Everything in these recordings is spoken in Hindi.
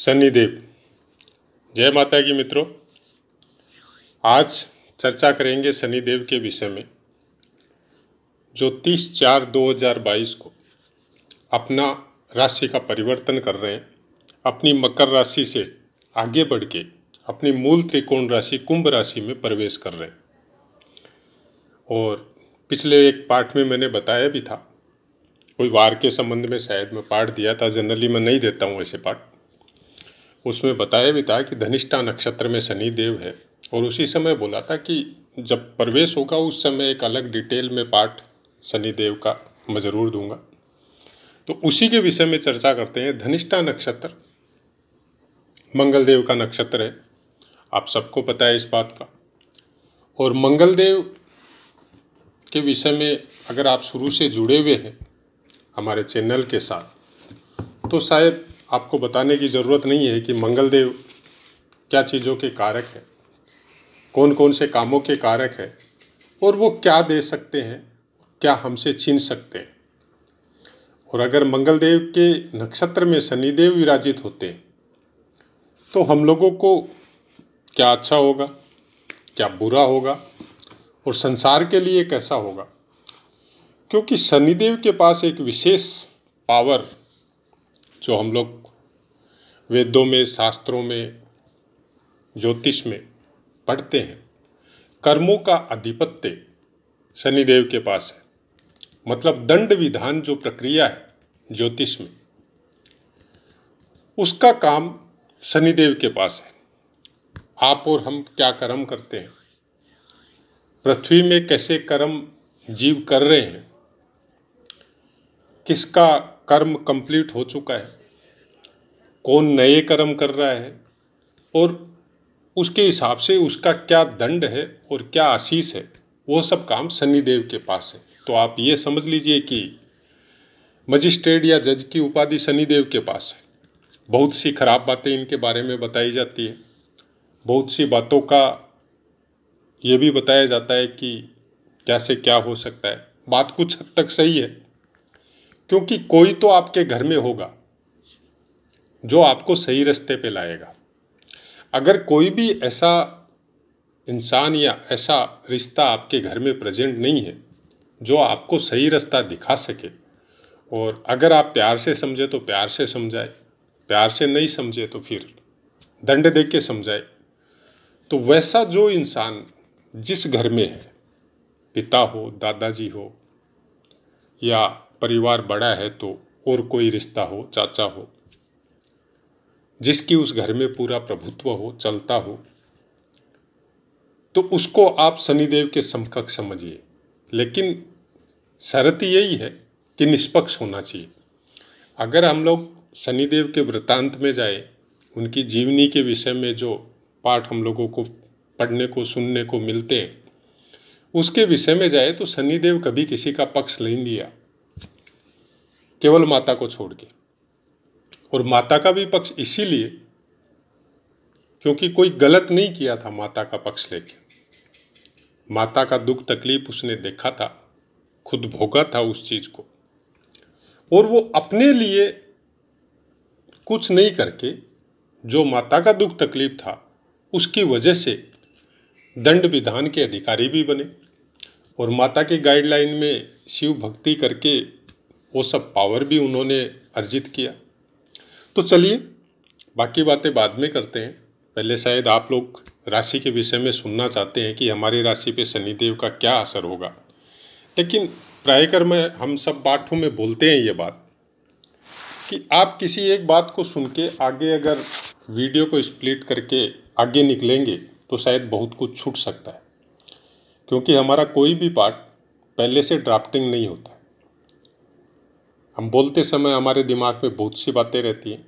शनिदेव। जय माता की मित्रों, आज चर्चा करेंगे शनिदेव के विषय में, जो 30/4/2022 को अपना राशि का परिवर्तन कर रहे हैं। अपनी मकर राशि से आगे बढ़ के अपनी मूल त्रिकोण राशि कुंभ राशि में प्रवेश कर रहे हैं। और पिछले एक पाठ में मैंने बताया भी था, कोई वार के संबंध में शायद मैं पाठ दिया था। जनरली मैं नहीं देता हूँ ऐसे पाठ। उसमें बताया भी था कि धनिष्ठा नक्षत्र में शनिदेव है, और उसी समय बोला था कि जब प्रवेश होगा उस समय एक अलग डिटेल में पाठ शनिदेव का मैं ज़रूर दूंगा। तो उसी के विषय में चर्चा करते हैं। धनिष्ठा नक्षत्र मंगलदेव का नक्षत्र है, आप सबको पता है इस बात का। और मंगलदेव के विषय में अगर आप शुरू से जुड़े हुए हैं हमारे चैनल के साथ, तो शायद आपको बताने की ज़रूरत नहीं है कि मंगलदेव क्या चीज़ों के कारक है, कौन कौन से कामों के कारक है, और वो क्या दे सकते हैं, क्या हमसे छीन सकते हैं। और अगर मंगलदेव के नक्षत्र में शनिदेव विराजित होते हैं तो हम लोगों को क्या अच्छा होगा, क्या बुरा होगा, और संसार के लिए कैसा होगा। क्योंकि शनिदेव के पास एक विशेष पावर, जो हम लोग वेदों में, शास्त्रों में, ज्योतिष में पढ़ते हैं, कर्मों का आधिपत्य शनिदेव के पास है। मतलब दंड विधान जो प्रक्रिया है ज्योतिष में, उसका काम शनिदेव के पास है। आप और हम क्या कर्म करते हैं, पृथ्वी में कैसे कर्म जीव कर रहे हैं, किसका कर्म कंप्लीट हो चुका है, कौन नए कर्म कर रहा है, और उसके हिसाब से उसका क्या दंड है और क्या आशीष है, वो सब काम शनिदेव के पास है। तो आप ये समझ लीजिए कि मजिस्ट्रेट या जज की उपाधि शनिदेव के पास है। बहुत सी खराब बातें इनके बारे में बताई जाती है, बहुत सी बातों का ये भी बताया जाता है कि कैसे क्या हो सकता है। बात कुछ हद तक सही है, क्योंकि कोई तो आपके घर में होगा जो आपको सही रास्ते पे लाएगा। अगर कोई भी ऐसा इंसान या ऐसा रिश्ता आपके घर में प्रेजेंट नहीं है जो आपको सही रास्ता दिखा सके, और अगर आप प्यार से समझे तो प्यार से समझाए, प्यार से नहीं समझे तो फिर दंड दे के समझाए, तो वैसा जो इंसान जिस घर में है, पिता हो, दादाजी हो, या परिवार बड़ा है तो और कोई रिश्ता हो, चाचा हो, जिसकी उस घर में पूरा प्रभुत्व हो, चलता हो, तो उसको आप शनिदेव के समकक्ष समझिए। लेकिन शर्त यही है कि निष्पक्ष होना चाहिए। अगर हम लोग शनिदेव के वृत्तांत में जाए, उनकी जीवनी के विषय में जो पाठ हम लोगों को पढ़ने को, सुनने को मिलते हैं, उसके विषय में जाए तो शनिदेव कभी किसी का पक्ष नहीं लिया, केवल माता को छोड़ के। और माता का भी पक्ष इसीलिए क्योंकि कोई गलत नहीं किया था माता का पक्ष लेके। माता का दुख तकलीफ उसने देखा था, खुद भोगा था उस चीज को, और वो अपने लिए कुछ नहीं करके जो माता का दुख तकलीफ था उसकी वजह से दंड विधान के अधिकारी भी बने, और माता के गाइडलाइन में शिव भक्ति करके वो सब पावर भी उन्होंने अर्जित किया। तो चलिए बाकी बातें बाद में करते हैं। पहले शायद आप लोग राशि के विषय में सुनना चाहते हैं कि हमारी राशि पे शनिदेव का क्या असर होगा। लेकिन प्रायकर में हम सब पाठों में बोलते हैं ये बात कि आप किसी एक बात को सुन के आगे अगर वीडियो को स्प्लिट करके आगे निकलेंगे तो शायद बहुत कुछ छूट सकता है। क्योंकि हमारा कोई भी पाठ पहले से ड्राफ्टिंग नहीं होता। हम बोलते समय हमारे दिमाग में बहुत सी बातें रहती हैं,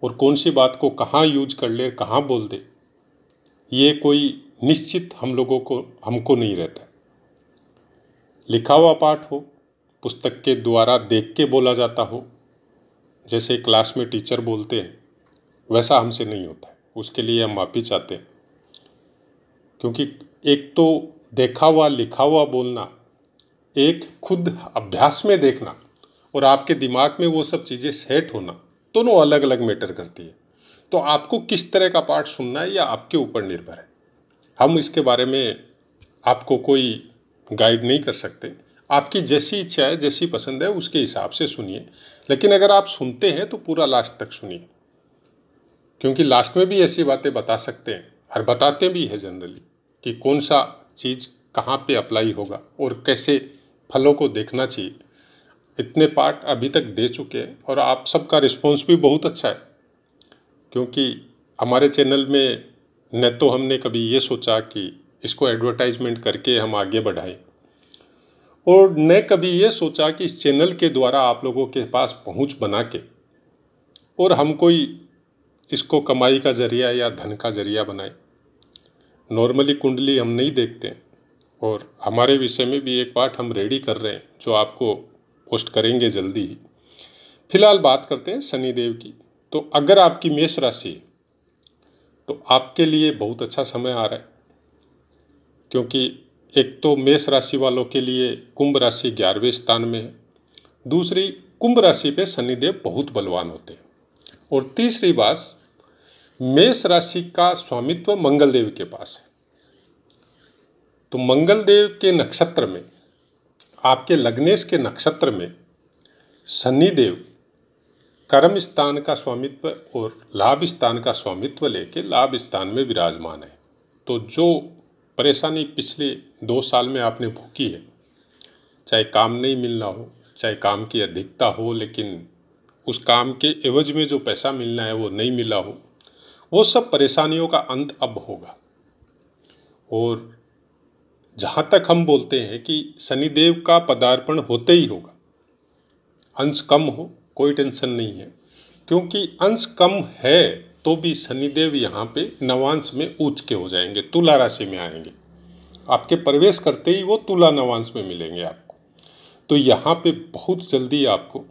और कौन सी बात को कहाँ यूज कर ले, कहाँ बोल दे, ये कोई निश्चित हमको नहीं रहता। लिखा हुआ पाठ हो, पुस्तक के द्वारा देख के बोला जाता हो, जैसे क्लास में टीचर बोलते हैं, वैसा हमसे नहीं होता है। उसके लिए हम माफ़ी चाहते हैं। क्योंकि एक तो देखा हुआ लिखा हुआ बोलना, एक खुद अभ्यास में देखना और आपके दिमाग में वो सब चीज़ें सेट होना, दोनों अलग अलग मैटर करती है। तो आपको किस तरह का पाठ सुनना है या आपके ऊपर निर्भर है। हम इसके बारे में आपको कोई गाइड नहीं कर सकते। आपकी जैसी इच्छा है, जैसी पसंद है, उसके हिसाब से सुनिए। लेकिन अगर आप सुनते हैं तो पूरा लास्ट तक सुनिए, क्योंकि लास्ट में भी ऐसी बातें बता सकते हैं और बताते भी हैं जनरली कि कौन सा चीज़ कहाँ पे अप्लाई होगा और कैसे फलों को देखना चाहिए। इतने पार्ट अभी तक दे चुके हैं और आप सबका रिस्पॉन्स भी बहुत अच्छा है, क्योंकि हमारे चैनल में न तो हमने कभी ये सोचा कि इसको एडवर्टाइजमेंट करके हम आगे बढ़ाएं, और न कभी ये सोचा कि इस चैनल के द्वारा आप लोगों के पास पहुंच बना के और हम कोई इसको कमाई का जरिया या धन का जरिया बनाए। नॉर्मली कुंडली हम नहीं देखते हैं और हमारे विषय में भी एक पार्ट हम रेडी कर रहे हैं जो आपको पोस्ट करेंगे जल्दी ही। फिलहाल बात करते हैं शनिदेव की। तो अगर आपकी मेष राशि है तो आपके लिए बहुत अच्छा समय आ रहा है, क्योंकि एक तो मेष राशि वालों के लिए कुंभ राशि 11वें स्थान में है, दूसरी कुंभ राशि पे शनिदेव बहुत बलवान होते हैं, और तीसरी बात मेष राशि का स्वामित्व मंगल देव के पास है। तो मंगल देव के नक्षत्र में, आपके लग्नेश के नक्षत्र में शनिदेव कर्म स्थान का स्वामित्व और लाभ स्थान का स्वामित्व लेके लाभ स्थान में विराजमान है। तो जो परेशानी पिछले 2 साल में आपने भोगी है, चाहे काम नहीं मिलना हो, चाहे काम की अधिकता हो, लेकिन उस काम के एवज में जो पैसा मिलना है वो नहीं मिला हो, वो सब परेशानियों का अंत अब होगा। और जहाँ तक हम बोलते हैं कि शनिदेव का पदार्पण होते ही होगा। अंश कम हो कोई टेंशन नहीं है, क्योंकि अंश कम है तो भी शनिदेव यहाँ पे नवांश में उच्च के हो जाएंगे, तुला राशि में आएंगे। आपके प्रवेश करते ही वो तुला नवांश में मिलेंगे आपको। तो यहाँ पे बहुत जल्दी आपको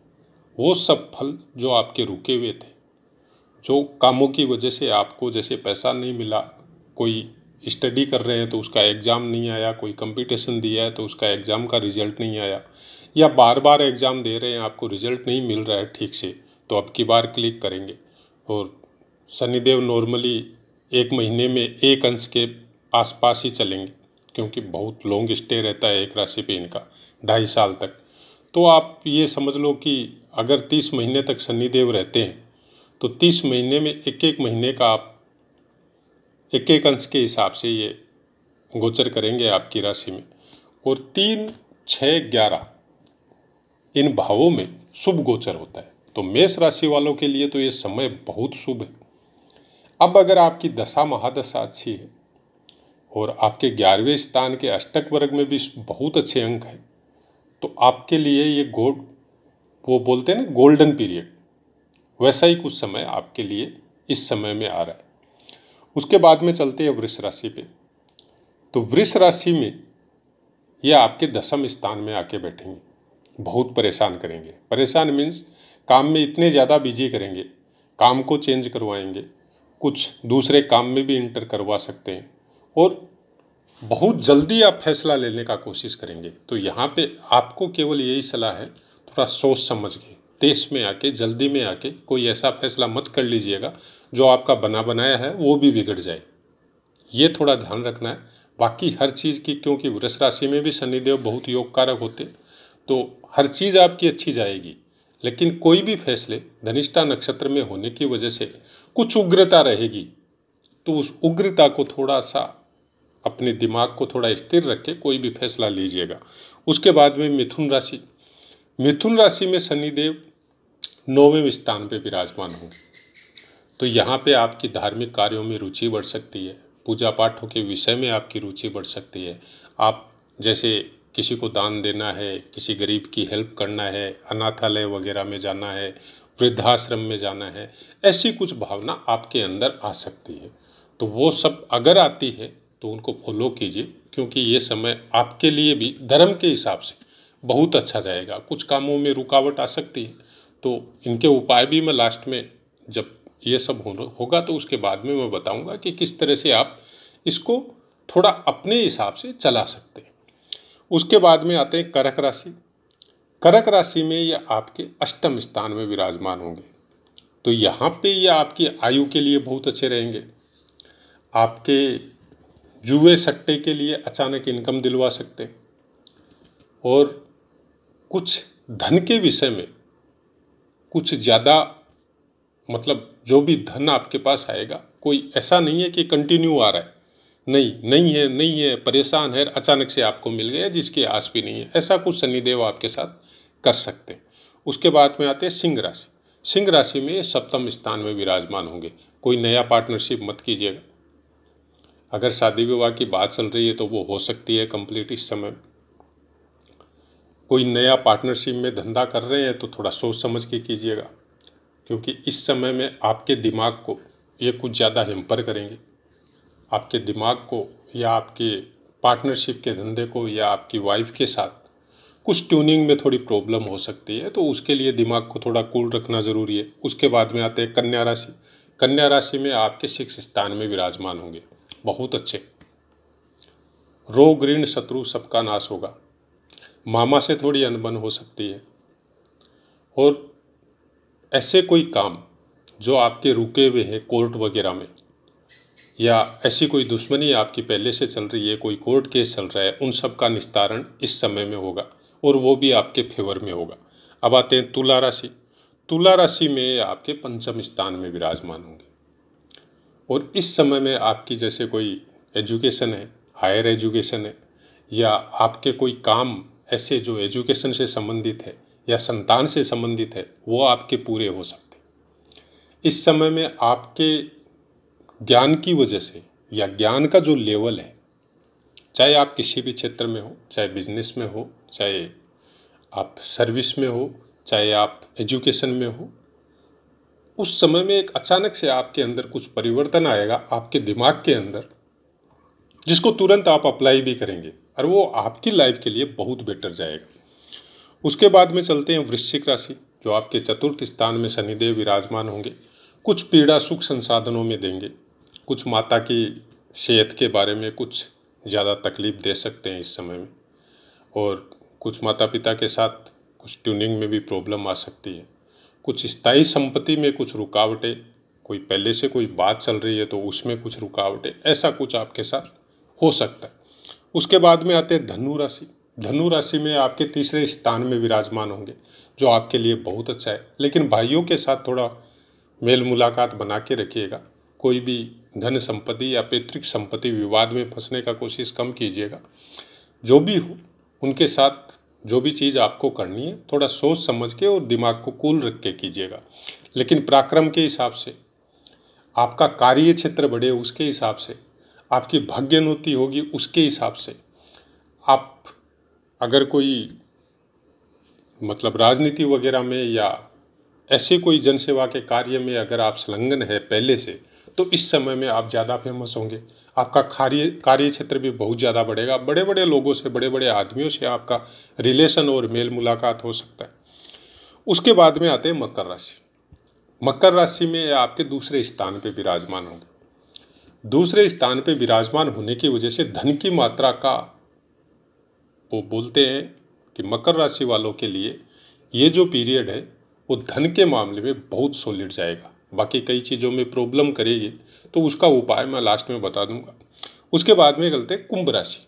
वो सब फल जो आपके रुके हुए थे, जो कामों की वजह से आपको जैसे पैसा नहीं मिला, कोई स्टडी कर रहे हैं तो उसका एग्ज़ाम नहीं आया, कोई कंपटीशन दिया है तो उसका एग्ज़ाम का रिजल्ट नहीं आया, या बार बार एग्ज़ाम दे रहे हैं आपको रिजल्ट नहीं मिल रहा है ठीक से, तो अब की बार क्लिक करेंगे। और शनिदेव नॉर्मली 1 महीने में 1 अंश के आसपास ही चलेंगे, क्योंकि बहुत लॉन्ग स्टे रहता है एक राशि पे इनका 2.5 साल तक। तो आप ये समझ लो कि अगर 30 महीने तक शनिदेव रहते हैं तो 30 महीने में 1-1 महीने का आप 1-1 अंश के हिसाब से ये गोचर करेंगे आपकी राशि में। और 3, 6, 11 इन भावों में शुभ गोचर होता है। तो मेष राशि वालों के लिए तो ये समय बहुत शुभ है। अब अगर आपकी दशा महादशा अच्छी है और आपके 11वें स्थान के अष्टक वर्ग में भी बहुत अच्छे अंक है, तो आपके लिए ये वो बोलते हैं ना गोल्डन पीरियड, वैसा ही कुछ समय आपके लिए इस समय में आ रहा है। उसके बाद में चलते हैं वृष राशि पे। तो वृष राशि में ये आपके 10वें स्थान में आके बैठेंगे, बहुत परेशान करेंगे। परेशान मीन्स काम में इतने ज़्यादा बिजी करेंगे, काम को चेंज करवाएंगे, कुछ दूसरे काम में भी इंटर करवा सकते हैं, और बहुत जल्दी आप फैसला लेने का कोशिश करेंगे। तो यहाँ पे आपको केवल यही सलाह है, थोड़ा सोच समझ के तेज में आके, जल्दी में आके कोई ऐसा फैसला मत कर लीजिएगा जो आपका बना बनाया है वो भी बिगड़ जाए। ये थोड़ा ध्यान रखना है। बाकी हर चीज़ की, क्योंकि वृष राशि में भी शनिदेव बहुत योग कारक होते, तो हर चीज़ आपकी अच्छी जाएगी। लेकिन कोई भी फैसले धनिष्ठा नक्षत्र में होने की वजह से कुछ उग्रता रहेगी, तो उस उग्रता को थोड़ा सा अपने दिमाग को थोड़ा स्थिर रख के कोई भी फैसला लीजिएगा। उसके बाद में मिथुन राशि। मिथुन राशि में शनिदेव 9वें स्थान पे विराजमान होंगे। तो यहाँ पे आपकी धार्मिक कार्यों में रुचि बढ़ सकती है, पूजा पाठों के विषय में आपकी रुचि बढ़ सकती है। आप जैसे किसी को दान देना है, किसी गरीब की हेल्प करना है, अनाथालय वगैरह में जाना है, वृद्धाश्रम में जाना है, ऐसी कुछ भावना आपके अंदर आ सकती है। तो वो सब अगर आती है तो उनको फॉलो कीजिए, क्योंकि ये समय आपके लिए भी धर्म के हिसाब से बहुत अच्छा जाएगा। कुछ कामों में रुकावट आ सकती है, तो इनके उपाय भी मैं लास्ट में जब ये सब होगा तो उसके बाद में मैं बताऊंगा कि किस तरह से आप इसको थोड़ा अपने हिसाब से चला सकते हैं। उसके बाद में आते हैं कर्क राशि। कर्क राशि में ये आपके 8वें स्थान में विराजमान होंगे। तो यहाँ पे ये आपकी आयु के लिए बहुत अच्छे रहेंगे। आपके जुए सट्टे के लिए अचानक इनकम दिलवा सकते हैं। और कुछ धन के विषय में कुछ ज़्यादा, मतलब जो भी धन आपके पास आएगा, कोई ऐसा नहीं है कि कंटिन्यू आ रहा है, नहीं है, परेशान है, अचानक से आपको मिल गया जिसकी आस भी नहीं है, ऐसा कुछ शनिदेव आपके साथ कर सकते हैं। उसके बाद में आते हैं सिंह राशि। सिंह राशि में सप्तम स्थान में विराजमान होंगे। कोई नया पार्टनरशिप मत कीजिएगा। अगर शादी विवाह की बात चल रही है तो वो हो सकती है कंप्लीट इस समय। कोई नया पार्टनरशिप में धंधा कर रहे हैं तो थोड़ा सोच समझ के कीजिएगा, क्योंकि इस समय में आपके दिमाग को ये कुछ ज़्यादा हैम्पर करेंगे। आपके दिमाग को या आपके पार्टनरशिप के धंधे को या आपकी वाइफ के साथ कुछ ट्यूनिंग में थोड़ी प्रॉब्लम हो सकती है, तो उसके लिए दिमाग को थोड़ा कूल रखना ज़रूरी है। उसके बाद में आते हैं कन्या राशि। कन्या राशि में आपके 6 स्थान में विराजमान होंगे, बहुत अच्छे। रोग ऋण शत्रु सबका नाश होगा। मामा से थोड़ी अनबन हो सकती है। और ऐसे कोई काम जो आपके रुके हुए हैं कोर्ट वगैरह में, या ऐसी कोई दुश्मनी आपकी पहले से चल रही है, कोई कोर्ट केस चल रहा है, उन सब का निस्तारण इस समय में होगा और वो भी आपके फेवर में होगा। अब आते हैं तुला राशि। तुला राशि में आपके 5वें स्थान में विराजमान होंगे। और इस समय में आपकी जैसे कोई एजुकेशन है, हायर एजुकेशन है, या आपके कोई काम ऐसे जो एजुकेशन से संबंधित है या संतान से संबंधित है, वो आपके पूरे हो सकते हैं। इस समय में आपके ज्ञान की वजह से या ज्ञान का जो लेवल है, चाहे आप किसी भी क्षेत्र में हो, चाहे बिजनेस में हो, चाहे आप सर्विस में हो, चाहे आप एजुकेशन में हो, उस समय में एक अचानक से आपके अंदर कुछ परिवर्तन आएगा आपके दिमाग के अंदर, जिसको तुरंत आप अप्लाई भी करेंगे और वो आपकी लाइफ के लिए बहुत बेटर जाएगा। उसके बाद में चलते हैं वृश्चिक राशि, जो आपके 4th स्थान में शनिदेव विराजमान होंगे। कुछ पीड़ा सुख संसाधनों में देंगे। कुछ माता की सेहत के बारे में कुछ ज़्यादा तकलीफ दे सकते हैं इस समय में। और कुछ माता पिता के साथ कुछ ट्यूनिंग में भी प्रॉब्लम आ सकती है। कुछ स्थायी संपत्ति में कुछ रुकावटें, कोई पहले से कोई बात चल रही है तो उसमें कुछ रुकावटें, ऐसा कुछ आपके साथ हो सकता है। उसके बाद में आते हैं धनु राशि। धनु राशि में आपके 3रे स्थान में विराजमान होंगे, जो आपके लिए बहुत अच्छा है। लेकिन भाइयों के साथ थोड़ा मेल मुलाकात बना के रखिएगा। कोई भी धन संपत्ति या पैतृक संपत्ति विवाद में फंसने का कोशिश कम कीजिएगा। जो भी हो, उनके साथ जो भी चीज़ आपको करनी है थोड़ा सोच समझ के और दिमाग को कूल रख के कीजिएगा। लेकिन पराक्रम के हिसाब से, आपका कार्य क्षेत्र बढ़े उसके हिसाब से, आपकी भाग्योन्नति होगी उसके हिसाब से, आप अगर कोई मतलब राजनीति वगैरह में या ऐसे कोई जनसेवा के कार्य में अगर आप संलग्न है पहले से, तो इस समय में आप ज़्यादा फेमस होंगे। आपका कार्य क्षेत्र भी बहुत ज़्यादा बढ़ेगा। बड़े बड़े लोगों से, बड़े बड़े आदमियों से आपका रिलेशन और मेल मुलाकात हो सकता है। उसके बाद में आते हैं मकर राशि। मकर राशि में आपके 2रे स्थान पे विराजमान होंगे। 2रे स्थान पे विराजमान होने की वजह से धन की मात्रा का, वो बोलते हैं कि मकर राशि वालों के लिए ये जो पीरियड है वो धन के मामले में बहुत सॉलिड जाएगा। बाकी कई चीज़ों में प्रॉब्लम करेगी तो उसका उपाय मैं लास्ट में बता दूंगा। उसके बाद में चलते हैं कुंभ राशि।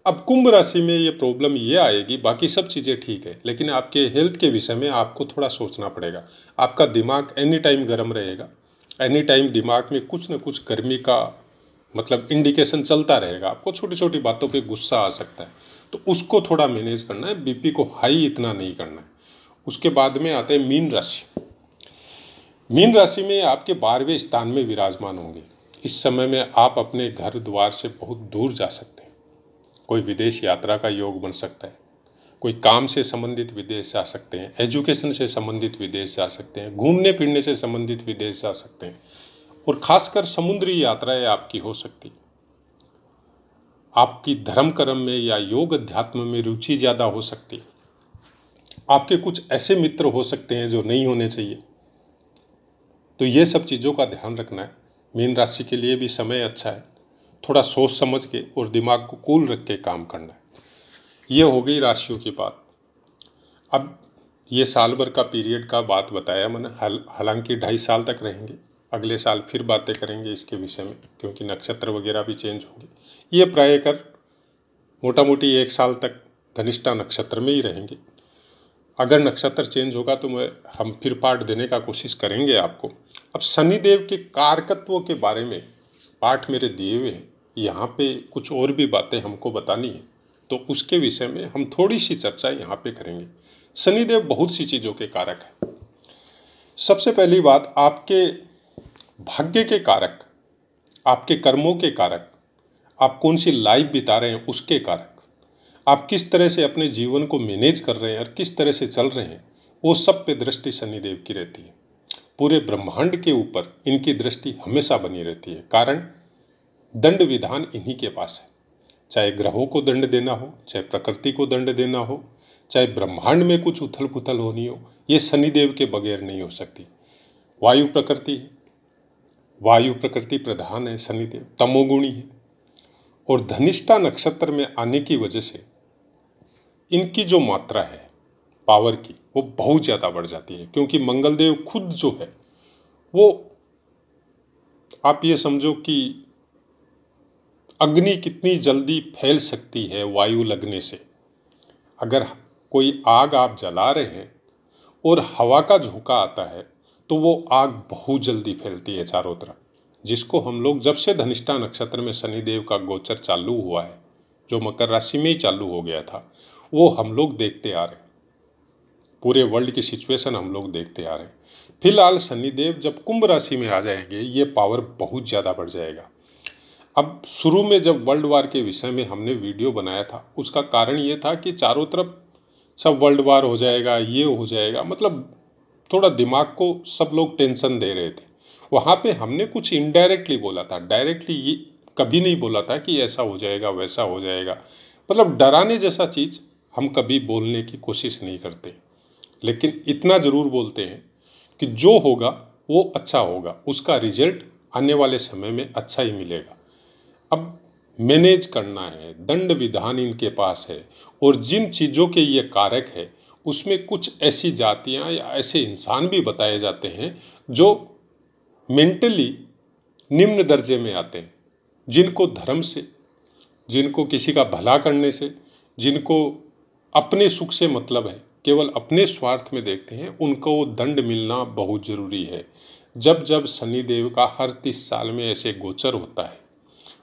अब कुंभ राशि में ये प्रॉब्लम ये आएगी, बाकी सब चीज़ें ठीक है, लेकिन आपके हेल्थ के विषय में आपको थोड़ा सोचना पड़ेगा। आपका दिमाग एनी टाइम गर्म रहेगा, एनी टाइम दिमाग में कुछ न कुछ गर्मी का मतलब इंडिकेशन चलता रहेगा। आपको छोटी छोटी बातों पे गुस्सा आ सकता है, तो उसको थोड़ा मैनेज करना है। बीपी को हाई इतना नहीं करना है। उसके बाद में आते हैं मीन राशि। मीन राशि में आपके 12वें स्थान में विराजमान होंगे। इस समय में आप अपने घर द्वार से बहुत दूर जा सकते हैं। कोई विदेश यात्रा का योग बन सकता है। कोई काम से संबंधित विदेश जा सकते हैं, एजुकेशन से संबंधित विदेश जा सकते हैं, घूमने फिरने से संबंधित विदेश जा सकते हैं, और खासकर समुद्री यात्राएं आपकी हो सकती। आपकी धर्म कर्म में या योग अध्यात्म में रुचि ज़्यादा हो सकती। आपके कुछ ऐसे मित्र हो सकते हैं जो नहीं होने चाहिए। तो ये सब चीज़ों का ध्यान रखना है। मीन राशि के लिए भी समय अच्छा है। थोड़ा सोच समझ के और दिमाग को कूल रख के काम करना है। ये हो गई राशियों की बात। अब ये साल भर का पीरियड का बात बताया मैंने, हालांकि 2.5 साल तक रहेंगे। अगले साल फिर बातें करेंगे इसके विषय में, क्योंकि नक्षत्र वगैरह भी चेंज होंगे। ये प्राय कर मोटा मोटी 1 साल तक धनिष्ठा नक्षत्र में ही रहेंगे। अगर नक्षत्र चेंज होगा तो हम फिर पाठ देने का कोशिश करेंगे आपको। अब शनिदेव के कारकत्वों के बारे में पाठ मेरे दिए हुए हैं, यहाँ पे कुछ और भी बातें हमको बतानी है, तो उसके विषय में हम थोड़ी सी चर्चा यहाँ पे करेंगे। शनिदेव बहुत सी चीज़ों के कारक है। सबसे पहली बात, आपके भाग्य के कारक, आपके कर्मों के कारक, आप कौन सी लाइफ बिता रहे हैं उसके कारक, आप किस तरह से अपने जीवन को मैनेज कर रहे हैं और किस तरह से चल रहे हैं, वो सब पे दृष्टि शनिदेव की रहती है। पूरे ब्रह्मांड के ऊपर इनकी दृष्टि हमेशा बनी रहती है। कारण दंड विधान इन्हीं के पास है। चाहे ग्रहों को दंड देना हो, चाहे प्रकृति को दंड देना हो, चाहे ब्रह्मांड में कुछ उथल पुथल होनी हो, ये शनिदेव के बगैर नहीं हो सकती। वायु प्रकृति है, वायु प्रकृति प्रधान है शनिदेव, तमोगुणी है। और धनिष्ठा नक्षत्र में आने की वजह से इनकी जो मात्रा है पावर की, वो बहुत ज़्यादा बढ़ जाती है। क्योंकि मंगलदेव खुद जो है वो, आप ये समझो कि अग्नि कितनी जल्दी फैल सकती है वायु लगने से। अगर कोई आग आप जला रहे हैं और हवा का झोंका आता है तो वो आग बहुत जल्दी फैलती है चारों तरफ, जिसको हम लोग जब से धनिष्ठा नक्षत्र में शनिदेव का गोचर चालू हुआ है, जो मकर राशि में ही चालू हो गया था, वो हम लोग देखते आ रहे हैं। पूरे वर्ल्ड की सिचुएशन हम लोग देखते आ रहे हैं। फिलहाल शनिदेव जब कुंभ राशि में आ जाएंगे, ये पावर बहुत ज़्यादा बढ़ जाएगा। अब शुरू में जब वर्ल्ड वार के विषय में हमने वीडियो बनाया था, उसका कारण ये था कि चारों तरफ सब वर्ल्ड वार हो जाएगा, ये हो जाएगा, मतलब थोड़ा दिमाग को सब लोग टेंशन दे रहे थे। वहाँ पे हमने कुछ इनडायरेक्टली बोला था, डायरेक्टली ये कभी नहीं बोला था कि ऐसा हो जाएगा वैसा हो जाएगा। मतलब डराने जैसा चीज़ हम कभी बोलने की कोशिश नहीं करते, लेकिन इतना ज़रूर बोलते हैं कि जो होगा वो अच्छा होगा, उसका रिजल्ट आने वाले समय में अच्छा ही मिलेगा। अब मैनेज करना है, दंड विधान इनके पास है, और जिन चीज़ों के ये कारक है उसमें कुछ ऐसी जातियां या ऐसे इंसान भी बताए जाते हैं जो मेंटली निम्न दर्जे में आते हैं, जिनको धर्म से, जिनको किसी का भला करने से, जिनको अपने सुख से मतलब है, केवल अपने स्वार्थ में देखते हैं, उनको दंड मिलना बहुत ज़रूरी है। जब जब शनिदेव का हर 30 साल में ऐसे गोचर होता है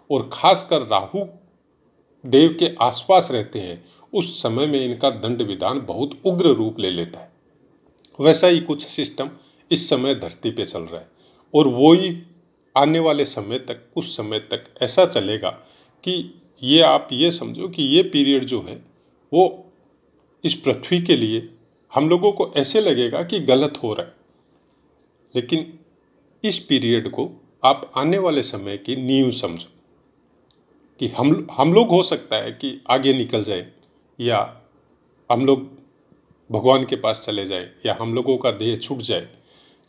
और खासकर राहु देव के आसपास रहते हैं, उस समय में इनका दंड विधान बहुत उग्र रूप ले लेता है। वैसा ही कुछ सिस्टम इस समय धरती पे चल रहा है, और वो ही आने वाले समय तक, कुछ समय तक ऐसा चलेगा कि ये आप ये समझो कि ये पीरियड जो है वो इस पृथ्वी के लिए हम लोगों को ऐसे लगेगा कि गलत हो रहा है, लेकिन इस पीरियड को आप आने वाले समय की नींव समझो कि हम लोग हो सकता है कि आगे निकल जाए, या हम लोग भगवान के पास चले जाए, या हम लोगों का देह छूट जाए,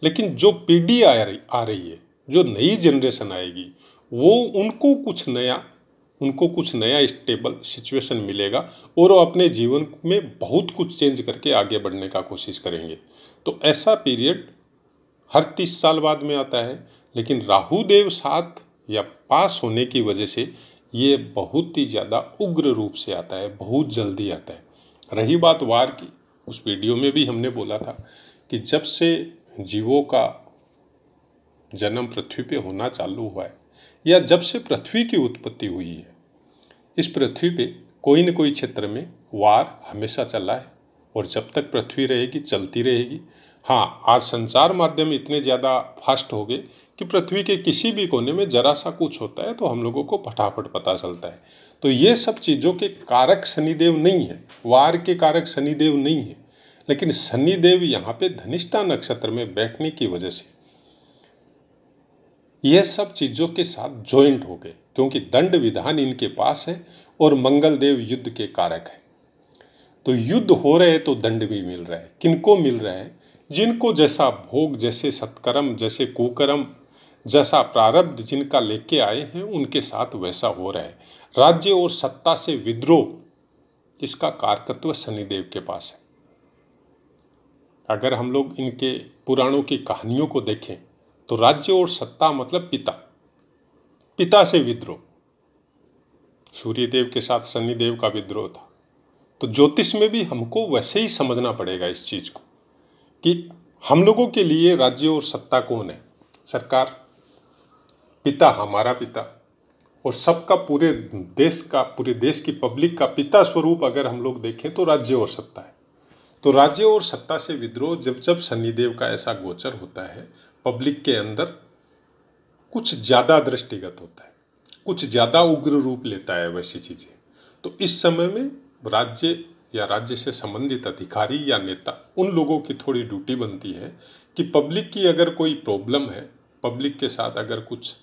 लेकिन जो पीढ़ी आ रही है, जो नई जनरेशन आएगी, वो उनको कुछ नया स्टेबल सिचुएशन मिलेगा, और वो अपने जीवन में बहुत कुछ चेंज करके आगे बढ़ने का कोशिश करेंगे। तो ऐसा पीरियड हर 30 साल बाद में आता है, लेकिन राहु देव साथ या पास होने की वजह से ये बहुत ही ज़्यादा उग्र रूप से आता है, बहुत जल्दी आता है। रही बात वार की, उस वीडियो में भी हमने बोला था कि जब से जीवों का जन्म पृथ्वी पे होना चालू हुआ है, या जब से पृथ्वी की उत्पत्ति हुई है, इस पृथ्वी पे कोई न कोई क्षेत्र में वार हमेशा चला है, और जब तक पृथ्वी रहेगी चलती रहेगी। हाँ, आज संचार माध्यम इतने ज़्यादा फास्ट हो गए कि पृथ्वी के किसी भी कोने में जरा सा कुछ होता है तो हम लोगों को फटाफट पता चलता है। तो ये सब चीज़ों के कारक शनिदेव नहीं है, वार के कारक शनिदेव नहीं है, लेकिन शनिदेव यहाँ पे धनिष्ठा नक्षत्र में बैठने की वजह से यह सब चीज़ों के साथ ज्वाइंट हो गए, क्योंकि दंड विधान इनके पास है और मंगल देव युद्ध के कारक है। तो युद्ध हो रहे तो दंड भी मिल रहा है। किनको मिल रहा है? जिनको जैसा भोग, जैसे सत्कर्म, जैसे कुकर्म, जैसा प्रारब्ध जिनका लेके आए हैं, उनके साथ वैसा हो रहा है। राज्य और सत्ता से विद्रोह, इसका कारकत्व शनिदेव के पास है। अगर हम लोग इनके पुराणों की कहानियों को देखें तो राज्य और सत्ता मतलब पिता, पिता से विद्रोह। सूर्यदेव के साथ शनिदेव का विद्रोह था। तो ज्योतिष में भी हमको वैसे ही समझना पड़ेगा इस चीज को कि हम लोगों के लिए राज्य और सत्ता कौन है? सरकार, पिता, हमारा पिता, और सबका, पूरे देश की पब्लिक का पिता स्वरूप अगर हम लोग देखें तो राज्य और सत्ता है। तो राज्य और सत्ता से विद्रोह जब जब शनिदेव का ऐसा गोचर होता है, पब्लिक के अंदर कुछ ज्यादा दृष्टिगत होता है, कुछ ज्यादा उग्र रूप लेता है वैसी चीजें। तो इस समय में राज्य या राज्य से संबंधित अधिकारी या नेता, उन लोगों की थोड़ी ड्यूटी बनती है कि पब्लिक की अगर कोई प्रॉब्लम है, पब्लिक के साथ अगर कुछ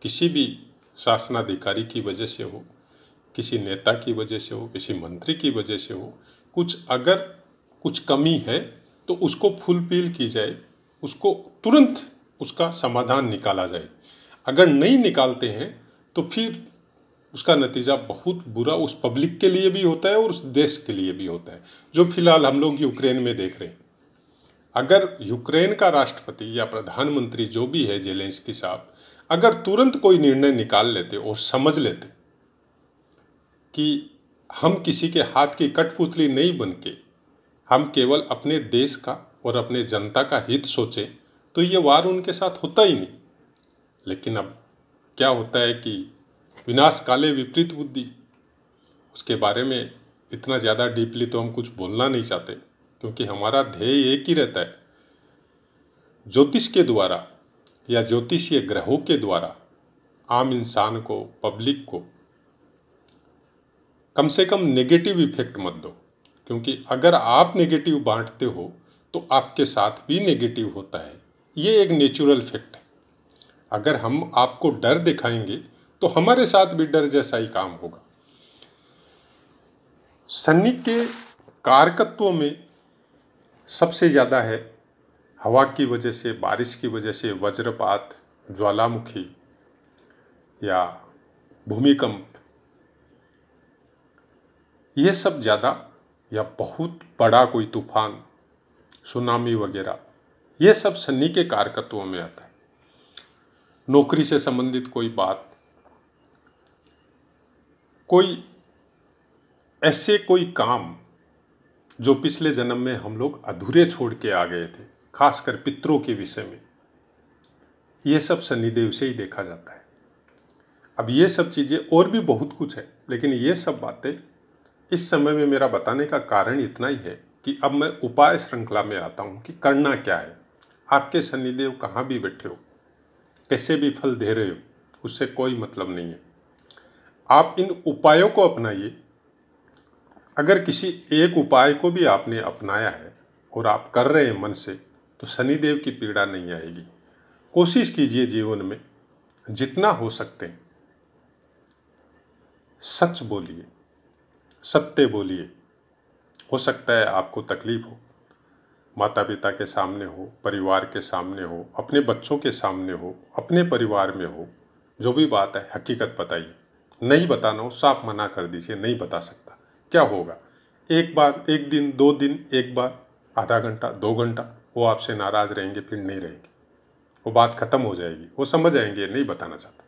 किसी भी शासनाधिकारी की वजह से हो, किसी नेता की वजह से हो, किसी मंत्री की वजह से हो, अगर कुछ कमी है तो उसको फुलफिल की जाए, उसको तुरंत उसका समाधान निकाला जाए। अगर नहीं निकालते हैं तो फिर उसका नतीजा बहुत बुरा उस पब्लिक के लिए भी होता है और उस देश के लिए भी होता है, जो फिलहाल हम लोग यूक्रेन में देख रहे हैं। अगर यूक्रेन का राष्ट्रपति या प्रधानमंत्री जो भी है, जेलेंस्की साहब, अगर तुरंत कोई निर्णय निकाल लेते और समझ लेते कि हम किसी के हाथ की कठपुतली नहीं बन के हम केवल अपने देश का और अपने जनता का हित सोचें, तो ये वार उनके साथ होता ही नहीं। लेकिन अब क्या होता है कि विनाश काले विपरीत बुद्धि, उसके बारे में इतना ज़्यादा डीपली तो हम कुछ बोलना नहीं चाहते, क्योंकि हमारा ध्येय एक ही रहता है, ज्योतिष के द्वारा या ज्योतिषीय ग्रहों के द्वारा आम इंसान को, पब्लिक को कम से कम नेगेटिव इफेक्ट मत दो। क्योंकि अगर आप नेगेटिव बांटते हो तो आपके साथ भी नेगेटिव होता है। ये एक नेचुरल फैक्ट है। अगर हम आपको डर दिखाएंगे तो हमारे साथ भी डर जैसा ही काम होगा। शनि के कारकत्वों में सबसे ज़्यादा है हवा की वजह से, बारिश की वजह से, वज्रपात, ज्वालामुखी या भूमिकंप, ये सब ज़्यादा, या बहुत बड़ा कोई तूफान, सुनामी वगैरह, ये सब शनि के कारकत्वों में आता है। नौकरी से संबंधित कोई बात, कोई ऐसे कोई काम जो पिछले जन्म में हम लोग अधूरे छोड़ के आ गए थे, खासकर पितरों के विषय में, ये सब शनिदेव से ही देखा जाता है। अब ये सब चीज़ें और भी बहुत कुछ है, लेकिन ये सब बातें इस समय में मेरा बताने का कारण इतना ही है कि अब मैं उपाय श्रृंखला में आता हूँ कि करना क्या है। आपके शनिदेव कहाँ भी बैठे हो, कैसे भी फल दे रहे हो, उससे कोई मतलब नहीं है। आप इन उपायों को अपनाइए। अगर किसी एक उपाय को भी आपने अपनाया है और आप कर रहे हैं मन से, तो शनिदेव की पीड़ा नहीं आएगी। कोशिश कीजिए जीवन में जितना हो सकते हैं सच बोलिए, सत्य बोलिए। हो सकता है आपको तकलीफ हो, माता पिता के सामने हो, परिवार के सामने हो, अपने बच्चों के सामने हो, अपने परिवार में हो, जो भी बात है हकीकत बताइए। नहीं बताना हो साफ मना कर दीजिए, नहीं बता सकता। क्या होगा, एक बार, एक दिन, 2 दिन, एक बार, आधा घंटा, 2 घंटा वो आपसे नाराज़ रहेंगे, फिर नहीं रहेंगे, वो बात खत्म हो जाएगी, वो समझ आएंगे नहीं बताना चाहता।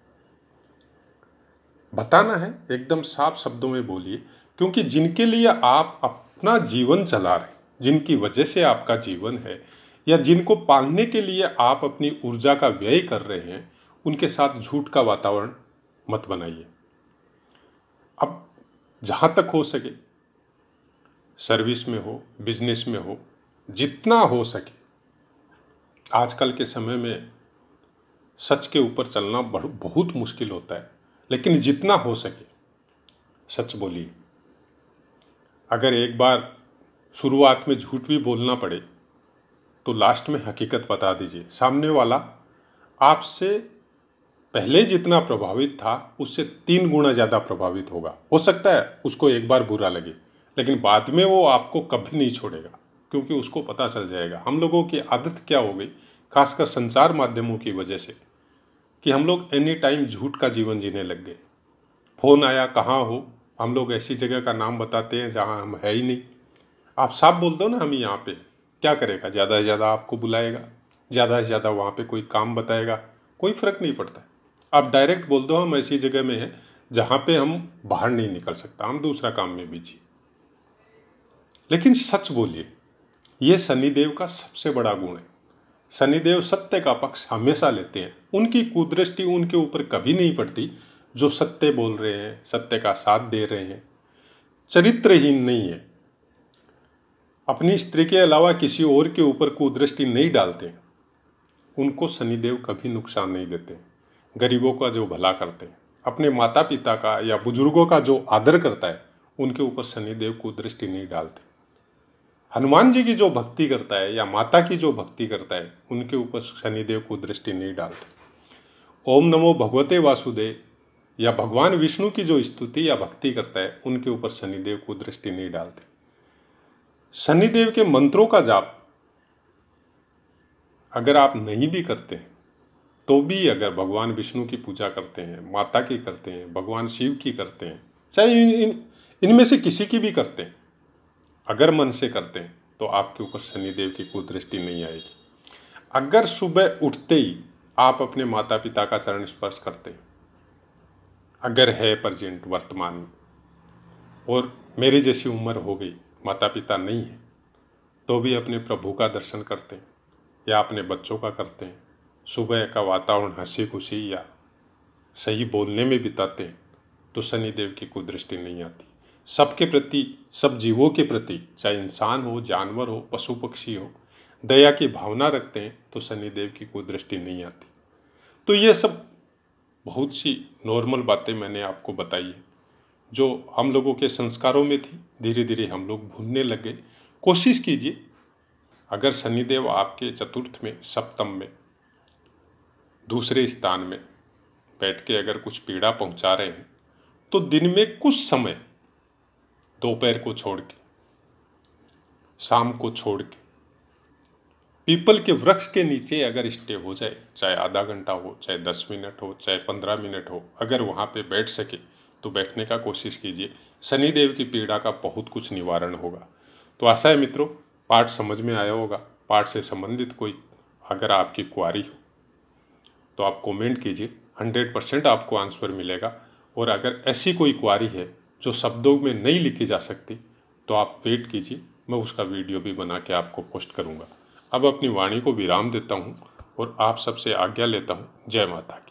बताना है एकदम साफ शब्दों में बोलिए, क्योंकि जिनके लिए आप अपना जीवन चला रहे हैं, जिनकी वजह से आपका जीवन है, या जिनको पालने के लिए आप अपनी ऊर्जा का व्यय कर रहे हैं, उनके साथ झूठ का वातावरण मत बनाइए। अब जहाँ तक हो सके, सर्विस में हो, बिजनेस में हो, जितना हो सके, आजकल के समय में सच के ऊपर चलना बहुत मुश्किल होता है, लेकिन जितना हो सके सच बोलिए। अगर एक बार शुरुआत में झूठ भी बोलना पड़े तो लास्ट में हकीकत बता दीजिए। सामने वाला आपसे पहले जितना प्रभावित था उससे 3 गुना ज़्यादा प्रभावित होगा। हो सकता है उसको एक बार बुरा लगे, लेकिन बाद में वो आपको कभी नहीं छोड़ेगा, क्योंकि उसको पता चल जाएगा। हम लोगों की आदत क्या हो गई, खासकर संचार माध्यमों की वजह से, कि हम लोग एनी टाइम झूठ का जीवन जीने लग गए। फ़ोन आया, कहाँ हो, हम लोग ऐसी जगह का नाम बताते हैं जहाँ हम है ही नहीं। आप साफ बोल दो ना हम यहाँ पे, क्या करेगा? ज़्यादा से ज़्यादा आपको बुलाएगा, ज़्यादा से ज़्यादा वहाँ पे कोई काम बताएगा, कोई फ़र्क नहीं पड़ता है। आप डायरेक्ट बोल दो हम ऐसी जगह में हैं जहाँ पे हम बाहर नहीं निकल सकता, हम दूसरा काम में बिजी। लेकिन सच बोलिए, ये शनिदेव का सबसे बड़ा गुण है। शनिदेव सत्य का पक्ष हमेशा लेते हैं, उनकी कुदृष्टि उनके ऊपर कभी नहीं पड़ती। जो सत्य बोल रहे हैं, सत्य का साथ दे रहे हैं, चरित्रहीन नहीं है, अपनी स्त्री के अलावा किसी और के ऊपर कुदृष्टि नहीं डालते, उनको शनिदेव कभी नुकसान नहीं देते। गरीबों का जो भला करते हैं, अपने माता पिता का या बुजुर्गों का जो आदर करता है, उनके ऊपर शनिदेव कुदृष्टि नहीं डालते। हनुमान जी की जो भक्ति करता है या माता की जो भक्ति करता है, उनके ऊपर शनिदेव कुदृष्टि नहीं डालते। ओम नमो भगवते वासुदेव या भगवान विष्णु की जो स्तुति या भक्ति करता है, उनके ऊपर शनिदेव कुदृष्टि नहीं डालते। शनिदेव के मंत्रों का जाप अगर आप नहीं भी करते हैं तो भी, अगर भगवान विष्णु की पूजा करते हैं, माता की करते हैं, भगवान शिव की करते हैं, चाहे इनमें से किसी की भी करते हैं, अगर मन से करते हैं तो आपके ऊपर शनिदेव की कुदृष्टि नहीं आएगी। अगर सुबह उठते ही आप अपने माता पिता का चरण स्पर्श करते हैं, अगर है प्रेजेंट वर्तमान में, और मेरी जैसी उम्र हो गई, माता पिता नहीं है, तो भी अपने प्रभु का दर्शन करते हैं या अपने बच्चों का करते हैं, सुबह का वातावरण हंसी खुशी या सही बोलने में बिताते हैं, तो शनिदेव की कुदृष्टि नहीं आती। सबके प्रति, सब जीवों के प्रति, चाहे इंसान हो, जानवर हो, पशु पक्षी हो, दया की भावना रखते हैं तो शनिदेव की कुदृष्टि नहीं आती। तो ये सब बहुत सी नॉर्मल बातें मैंने आपको बताई है जो हम लोगों के संस्कारों में थी, धीरे धीरे हम लोग भूलने लगे। कोशिश कीजिए, अगर शनिदेव आपके चतुर्थ में, सप्तम में, दूसरे स्थान में बैठ के अगर कुछ पीड़ा पहुंचा रहे हैं, तो दिन में कुछ समय, दोपहर को छोड़ के, शाम को छोड़ के, पीपल के वृक्ष के नीचे अगर स्टे हो जाए, चाहे आधा घंटा हो, चाहे 10 मिनट हो, चाहे 15 मिनट हो, अगर वहाँ पे बैठ सके तो बैठने का कोशिश कीजिए। शनिदेव की पीड़ा का बहुत कुछ निवारण होगा। तो आशा है मित्रों, पाठ समझ में आया होगा। पाठ से संबंधित कोई अगर आपकी क्वारी हो तो आप कमेंट कीजिए, 100% आपको आंसर मिलेगा। और अगर ऐसी कोई क्वारी है जो शब्दों में नहीं लिखी जा सकती, तो आप वेट कीजिए, मैं उसका वीडियो भी बना के आपको पोस्ट करूँगा। अब अपनी वाणी को विराम देता हूँ और आप सबसे आज्ञा लेता हूँ। जय माता की।